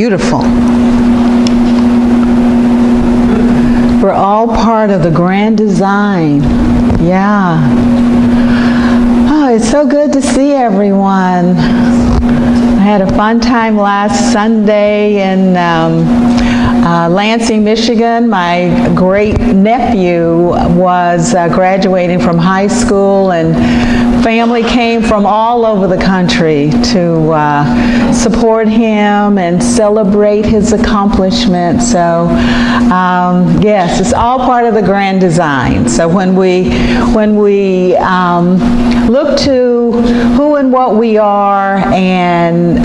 beautiful. We're all part of the grand design. Yeah. Oh, it's so good to see everyone. I had a fun time last Sunday in Lansing, Michigan. My great nephew was graduating from high school, and family came from all over the country to support him and celebrate his accomplishments. So yes, it's all part of the grand design. So when we look to who and what we are and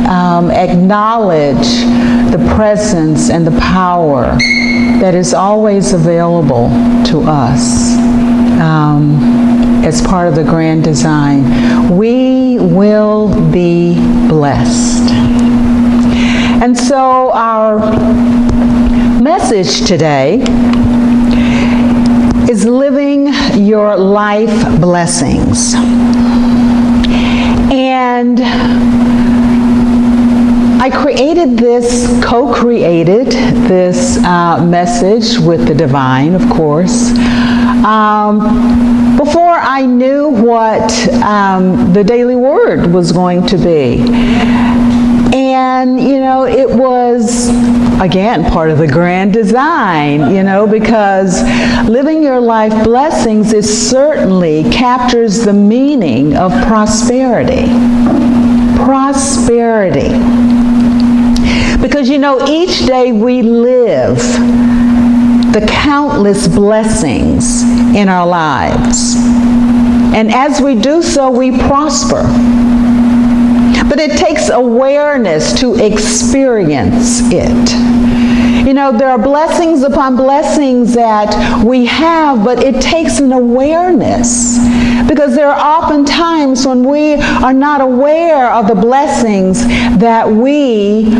acknowledge the presence and the power that is always available to us as part of the grand design, we will be blessed. And so our message today is living your life blessings. And I co-created this message with the divine, of course, before I knew what the daily word was going to be. And, it was, again, part of the grand design, because living your life blessings certainly captures the meaning of prosperity. Prosperity. Because, each day we live the countless blessings in our lives. And as we do so, we prosper. But it takes awareness to experience it. There are blessings upon blessings that we have, but it takes an awareness. Because there are often times when we are not aware of the blessings that we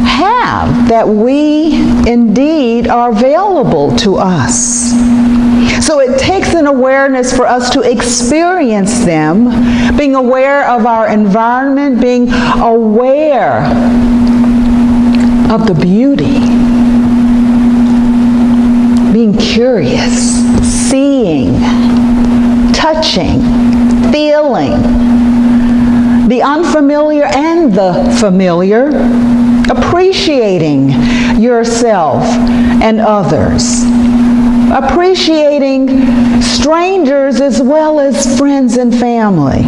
have, that we indeed are available to us. So it takes an awareness for us to experience them, being aware of our environment, being aware of the beauty, being curious, seeing, touching, feeling the unfamiliar and the familiar, appreciating yourself and others, appreciating strangers as well as friends and family.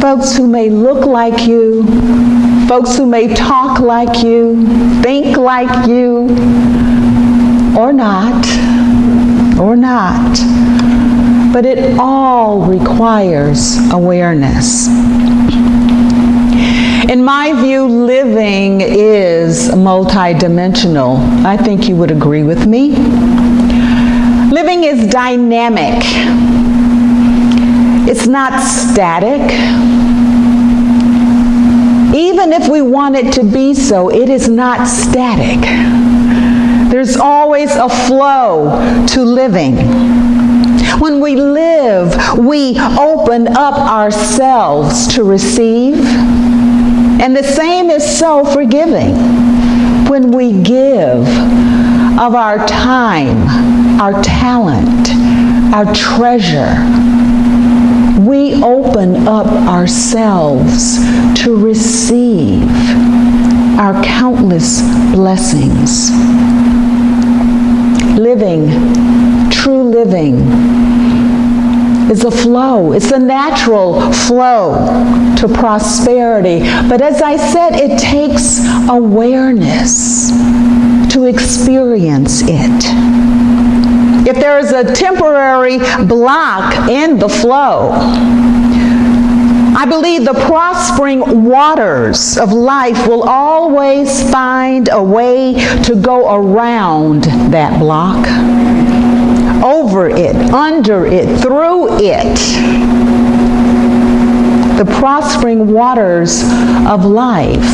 Folks who may look like you, folks who may talk like you, think like you, or not. But it all requires awareness. In my view, living is multidimensional. I think you would agree with me. Living is dynamic. It's not static. Even if we want it to be so, it is not static. There's always a flow to living. When we live, we open up ourselves to receive. And the same is so for giving. When we give of our time, our talent, our treasure, we open up ourselves to receive our countless blessings. Living, true living, is a flow. It's a natural flow to prosperity. But as I said, it takes awareness to experience it. If there is a temporary block in the flow, I believe the prospering waters of life will always find a way to go around that block, over it, under it, through it. The prospering waters of life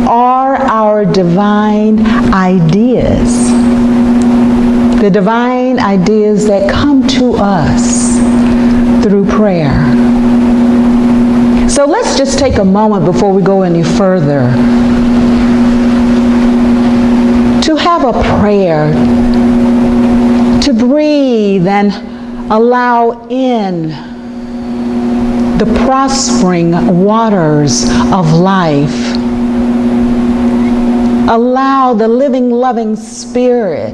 are our divine ideas. The divine ideas that come to us through prayer. So let's just take a moment before we go any further to have a prayer, to breathe and allow in the prospering waters of life. Allow the living, loving Spirit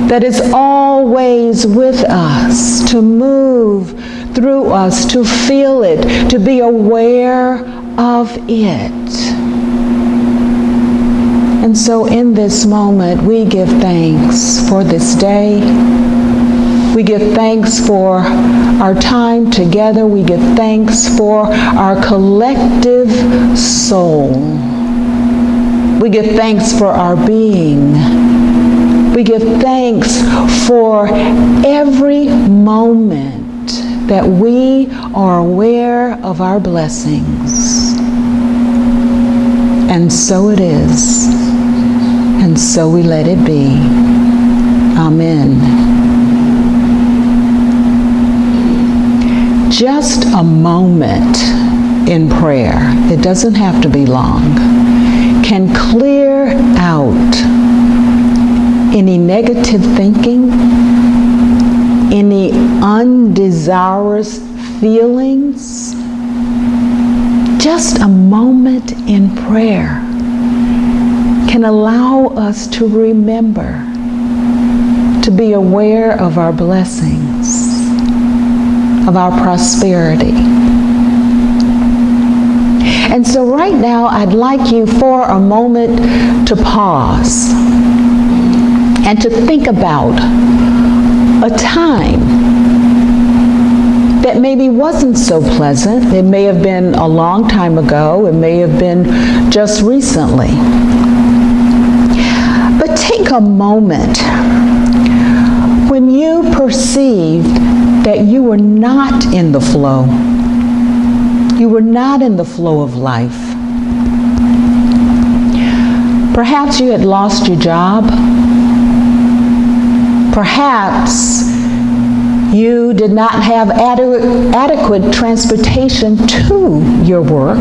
that is always with us to move through us, to feel it, to be aware of it. And so in this moment, we give thanks for this day. We give thanks for our time together. We give thanks for our collective soul. We give thanks for our being. We give thanks for every moment that we are aware of our blessings. And so it is. And so we let it be. Amen. Just a moment in prayer, it doesn't have to be long, can clear out any negative thinking, any undesirous feelings. Just a moment in prayer can allow us to remember, to be aware of our blessings, of our prosperity. And so right now, I'd like you for a moment to pause and to think about a time that maybe wasn't so pleasant. It may have been a long time ago. It may have been just recently. But take a moment when you perceived that you were not in the flow. You were not in the flow of life. Perhaps you had lost your job. Perhaps you did not have adequate transportation to your work.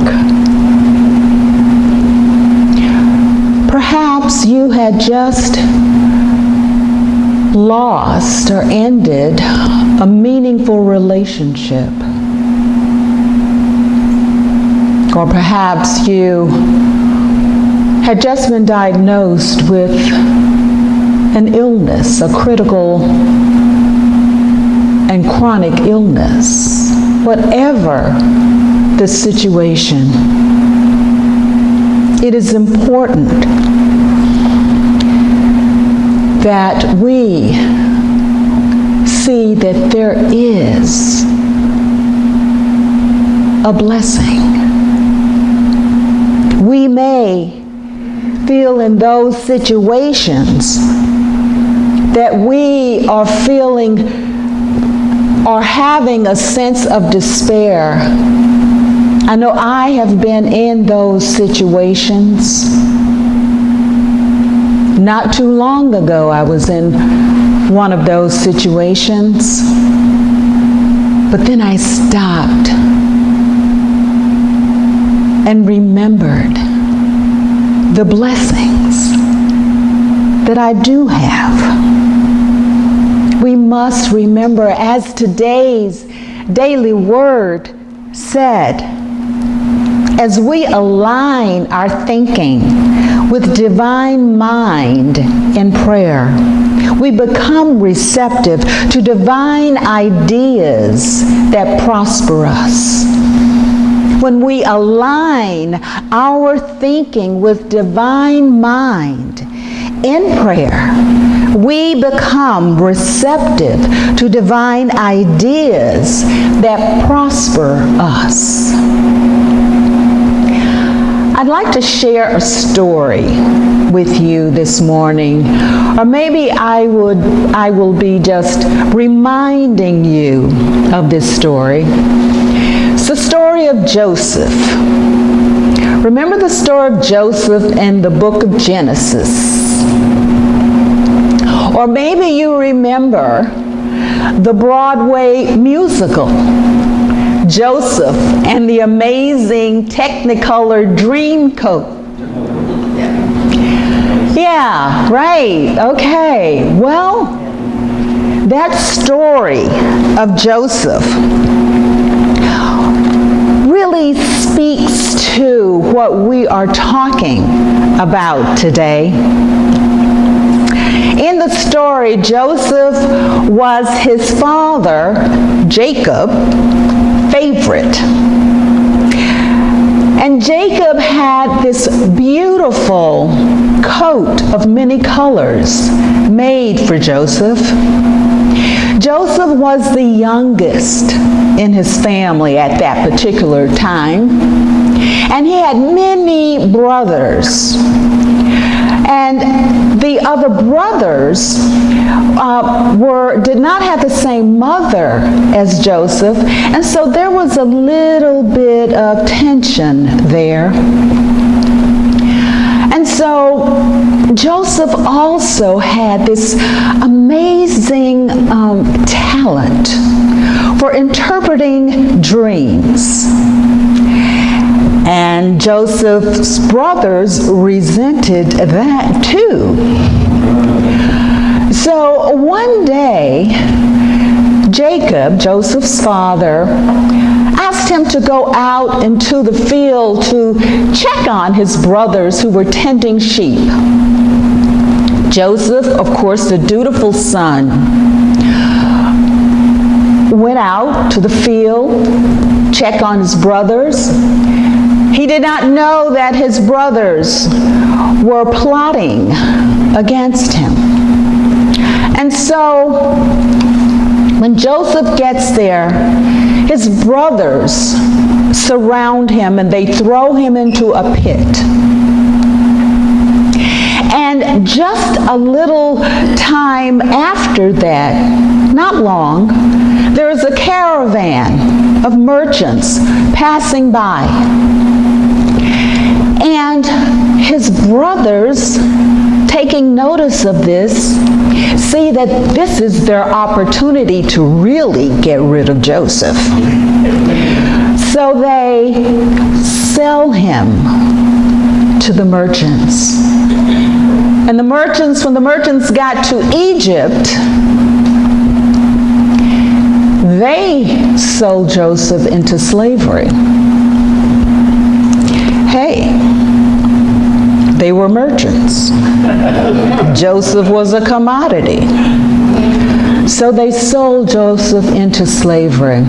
Perhaps you had just lost or ended a meaningful relationship. Or perhaps you had just been diagnosed with an illness, a critical and chronic illness. Whatever the situation, it is important that we see that there is a blessing. We may feel in those situations that we are feeling or having a sense of despair. I know I have been in those situations. Not too long ago, I was in one of those situations, but then I stopped and remembered the blessings that I do have. We must remember, as today's daily word said, as we align our thinking with divine mind in prayer, we become receptive to divine ideas that prosper us. When we align our thinking with divine mind in prayer, we become receptive to divine ideas that prosper us. I'd like to share a story with you this morning, or maybe I will be just reminding you of this story. It's the story of Joseph. Remember the story of Joseph in the book of Genesis? Or maybe you remember the Broadway musical, Joseph and the amazing Technicolor dream coat. Yeah, right. Okay. Well, that story of Joseph really speaks to what we are talking about today. In the story, Joseph was his father, Jacob's favorite. And Jacob had this beautiful coat of many colors made for Joseph. Joseph was the youngest in his family at that particular time, and he had many brothers. And the other brothers did not have the same mother as Joseph, and so there was a little bit of tension there. And so Joseph also had this amazing talent for interpreting dreams. And Joseph's brothers resented that too. So one day, Jacob, Joseph's father, asked him to go out into the field to check on his brothers who were tending sheep. Joseph, of course, the dutiful son, went out to the field, check on his brothers. He did not know that his brothers were plotting against him. And so, when Joseph gets there, his brothers surround him and they throw him into a pit. And just a little time after that, not long, there is a caravan of merchants passing by. And his brothers, taking notice of this, see that this is their opportunity to really get rid of Joseph. So they sell him to the merchants. And the merchants, when the merchants got to Egypt, they sold Joseph into slavery. Hey, they were merchants. Joseph was a commodity. So they sold Joseph into slavery.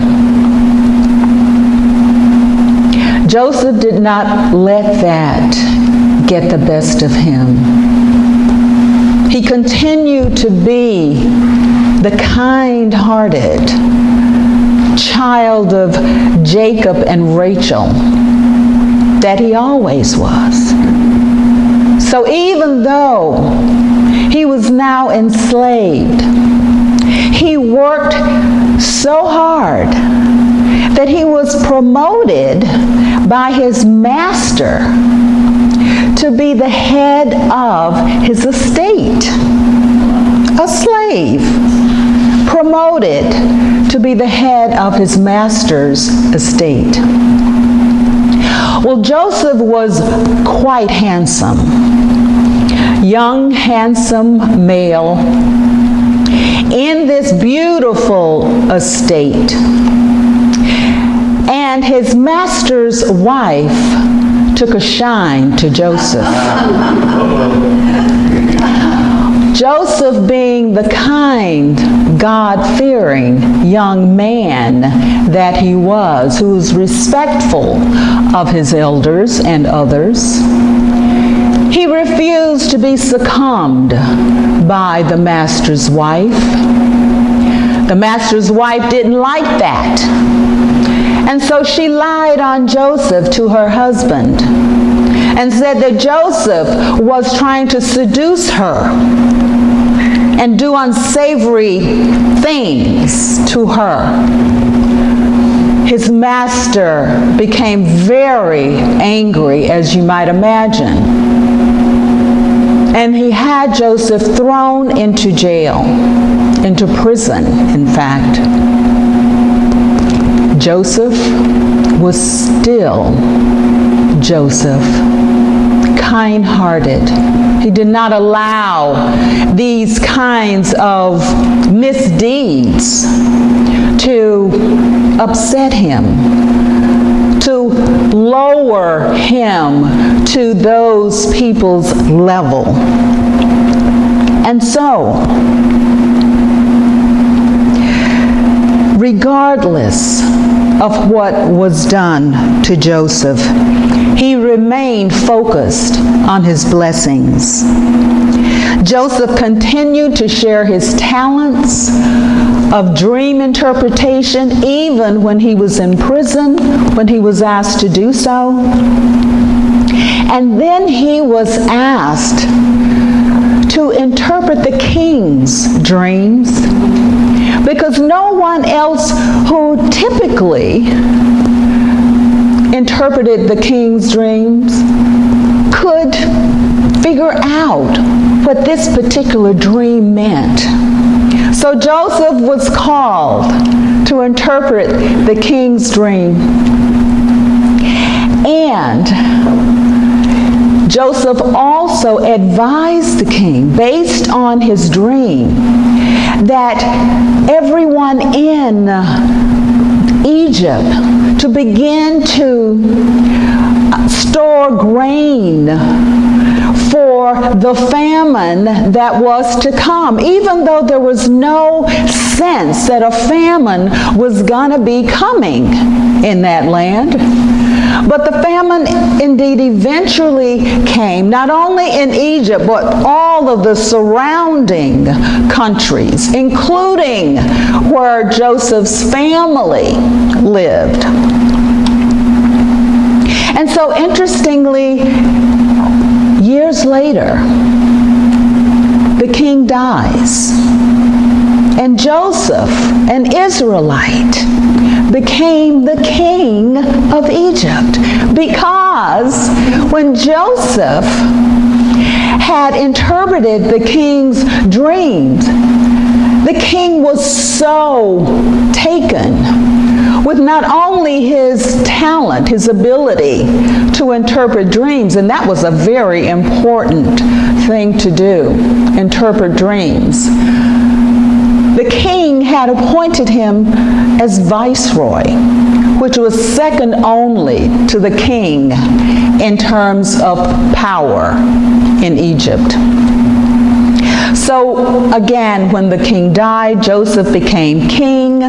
Joseph did not let that get the best of him. He continued to be the kind-hearted child of Jacob and Rachel that he always was. So even though he was now enslaved, he worked so hard that he was promoted by his master to be the head of his estate. A slave promoted to be the head of his master's estate. Well, Joseph was quite handsome. Young, handsome male in this beautiful estate. And his master's wife took a shine to Joseph. Joseph, being the kind, God-fearing young man that he was, who was respectful of his elders and others, he refused to be succumbed by the master's wife. The master's wife didn't like that. And so she lied on Joseph to her husband and said that Joseph was trying to seduce her and do unsavory things to her. His master became very angry, as you might imagine. And he had Joseph thrown into jail, into prison, in fact. Joseph was still Joseph, kind-hearted. He did not allow these kinds of misdeeds to upset him, to lower him to those people's level. And so, regardless of what was done to Joseph, he remained focused on his blessings. Joseph continued to share his talents of dream interpretation even when he was in prison, when he was asked to do so. And then he was asked to interpret the king's dreams, because no one else who typically interpreted the king's dreams could figure out what this particular dream meant. So Joseph was called to interpret the king's dream. And Joseph also advised the king, based on his dream, that everyone in Egypt to begin to store grain for the famine that was to come, even though there was no sense that a famine was going to be coming in that land. But the famine indeed eventually came, not only in Egypt, but all of the surrounding countries, including where Joseph's family lived. And so interestingly, years later, the king dies, and Joseph, an Israelite, became the king of Egypt, because when Joseph had interpreted the king's dreams, the king was so taken with not only his talent, his ability to interpret dreams, and that was a very important thing to do, interpret dreams. The king had appointed him as viceroy, which was second only to the king in terms of power in Egypt. So again, when the king died, Joseph became king.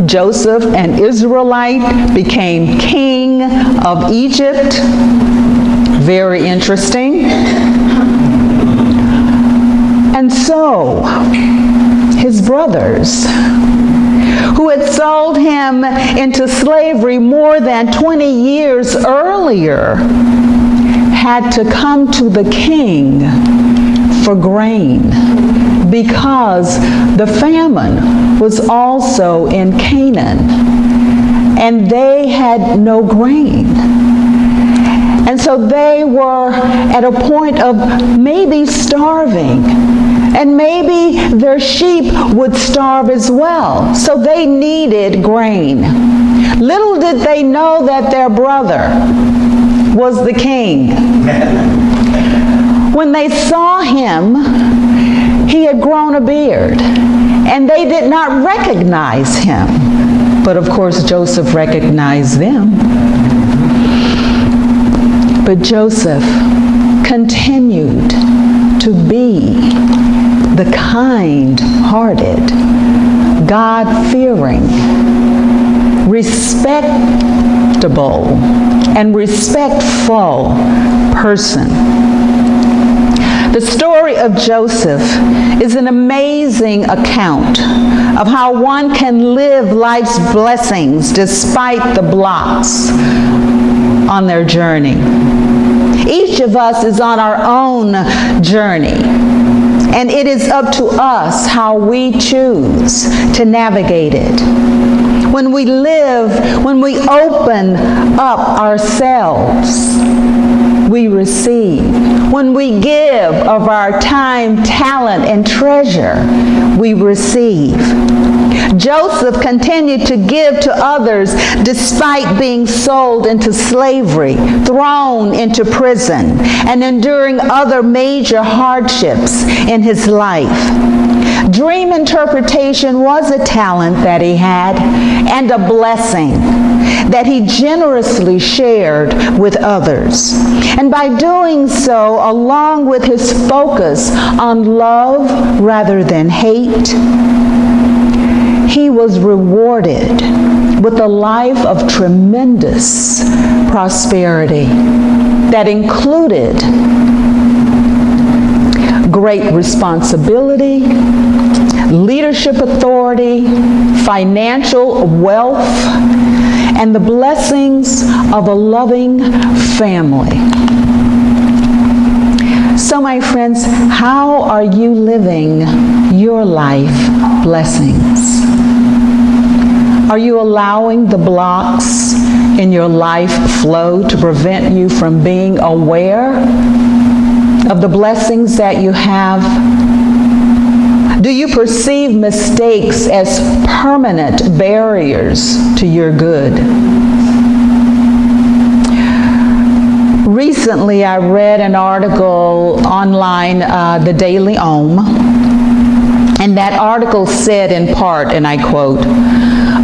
Joseph, an Israelite, became king of Egypt. Very interesting. And so, his brothers, who had sold him into slavery more than 20 years earlier, had to come to the king for grain, because the famine was also in Canaan, and they had no grain. And so they were at a point of maybe starving, and maybe their sheep would starve as well. So they needed grain. Little did they know that their brother was the king. When they saw him, he had grown a beard, and they did not recognize him. But of course, Joseph recognized them. But Joseph continued to be the kind-hearted, God-fearing, respectable, and respectful person. The story of Joseph is an amazing account of how one can live life's blessings despite the blocks on their journey. Each of us is on our own journey, and it is up to us how we choose to navigate it. When we open up ourselves, we receive. When we give of our time, talent, and treasure, we receive. Joseph continued to give to others despite being sold into slavery, thrown into prison, and enduring other major hardships in his life. Dream interpretation was a talent that he had and a blessing that he generously shared with others. And by doing so, along with his focus on love rather than hate, he was rewarded with a life of tremendous prosperity that included great responsibility, leadership authority, financial wealth, and the blessings of a loving family. So, my friends, how are you living your life blessings? Are you allowing the blocks in your life flow to prevent you from being aware of the blessings that you have? Do you perceive mistakes as permanent barriers to your good? Recently, I read an article online, the Daily Ohm, and that article said in part, and I quote,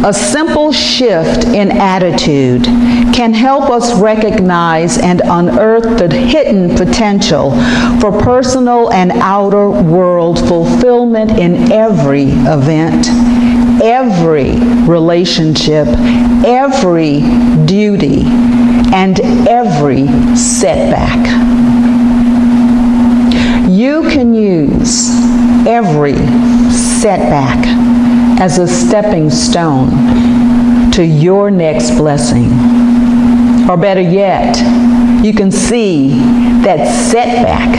"A simple shift in attitude can help us recognize and unearth the hidden potential for personal and outer world fulfillment in every event, every relationship, every duty, and every setback." You can use every setback as a stepping stone to your next blessing. Or better yet, you can see that setback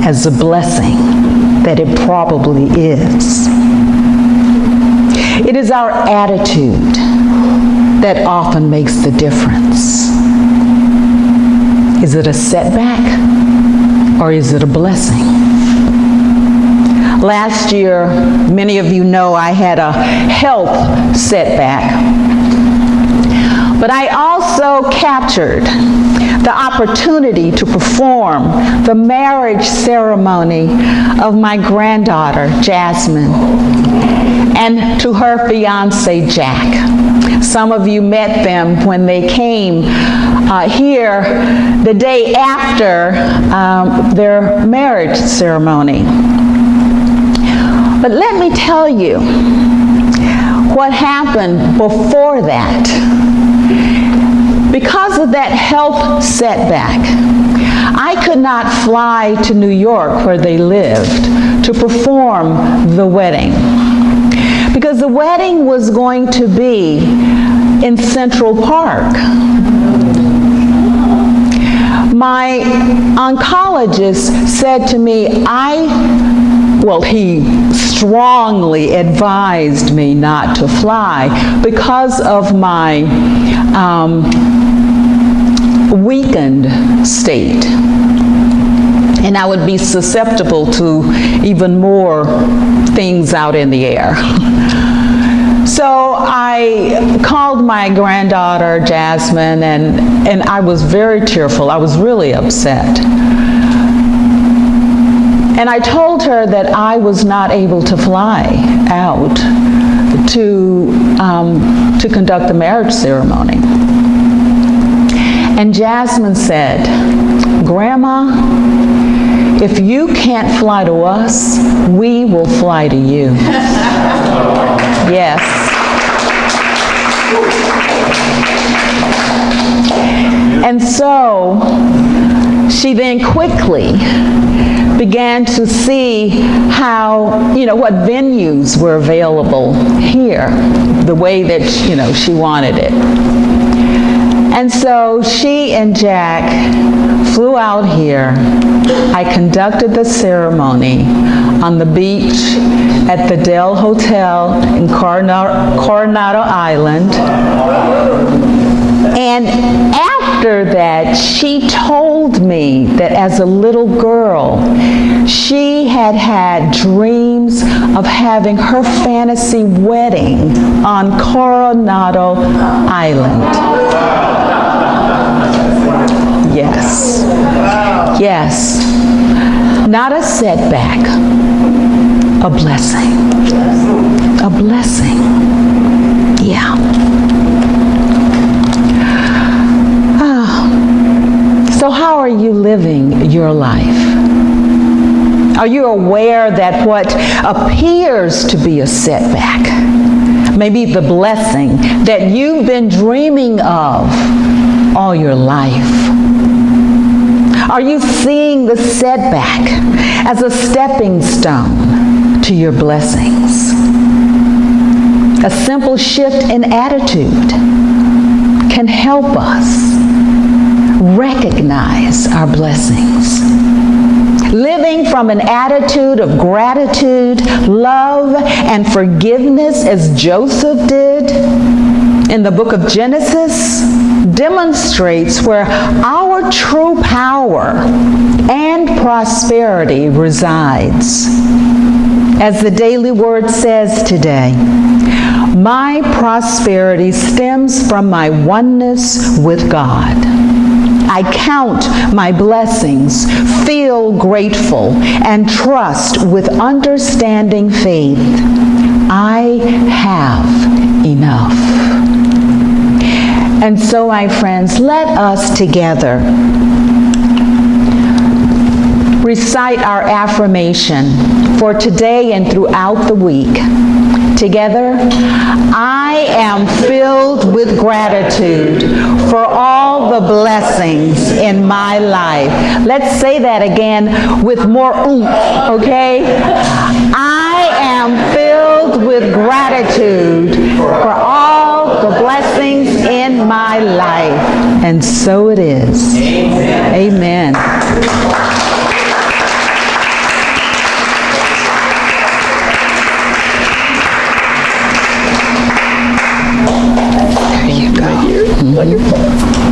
as a blessing that it probably is. It is our attitude that often makes the difference. Is it a setback or is it a blessing? Last year, many of you know I had a health setback, but I also captured the opportunity to perform the marriage ceremony of my granddaughter, Jasmine, and to her fiance, Jack. Some of you met them when they came here the day after their marriage ceremony. But let me tell you what happened before that. Because of that health setback, I could not fly to New York where they lived to perform the wedding. Because the wedding was going to be in Central Park. My oncologist said to me, he strongly advised me not to fly because of my weakened state. And I would be susceptible to even more things out in the air. So I called my granddaughter, Jasmine, and I was very tearful. I was really upset. And I told her that I was not able to fly out to conduct the marriage ceremony. And Jasmine said, "Grandma, if you can't fly to us, we will fly to you." Yes. And so she then quickly began to see how, what venues were available here, the way that, she wanted it. And so she and Jack flew out here. I conducted the ceremony on the beach at the Del Hotel in Coronado Island. And after that, she told me that as a little girl, she had had dreams of having her fantasy wedding on Coronado Island. Yes. Yes. Not a setback, a blessing. A blessing. Yeah. So how are you living your life? Are you aware that what appears to be a setback may be the blessing that you've been dreaming of all your life? Are you seeing the setback as a stepping stone to your blessings? A simple shift in attitude can help us recognize our blessings. Living from an attitude of gratitude, love, and forgiveness as Joseph did in the book of Genesis demonstrates where our true power and prosperity resides. As the Daily Word says today, my prosperity stems from my oneness with God. I count my blessings, feel grateful, and trust with understanding faith. I have enough. And so, my friends, let us together recite our affirmation for today and throughout the week. Together, I am filled with gratitude for all the blessings in my life. Let's say that again with more oomph, okay? I am filled with gratitude for all the blessings in my life. And so it is. Amen. There you go.